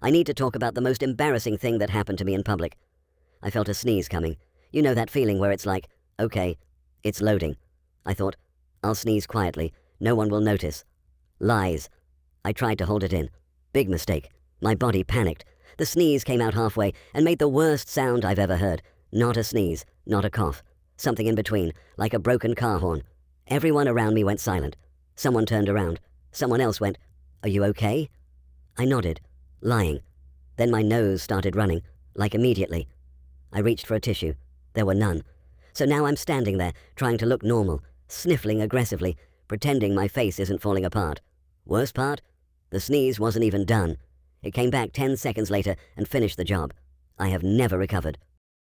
I need to talk about the most embarrassing thing that happened to me in public. I felt a sneeze coming. You know that feeling where it's like, okay, it's loading. I thought, I'll sneeze quietly. No one will notice. Lies. I tried to hold it in. Big mistake. My body panicked. The sneeze came out halfway and made the worst sound I've ever heard. Not a sneeze, not a cough. Something in between, like a broken car horn. Everyone around me went silent. Someone turned around. Someone else went, "Are you okay?" I nodded, lying. Then my nose started running, like immediately. I reached for a tissue. There were none. So now I'm standing there, trying to look normal, sniffling aggressively, pretending my face isn't falling apart. Worst part? The sneeze wasn't even done. It came back 10 seconds later and finished the job. I have never recovered.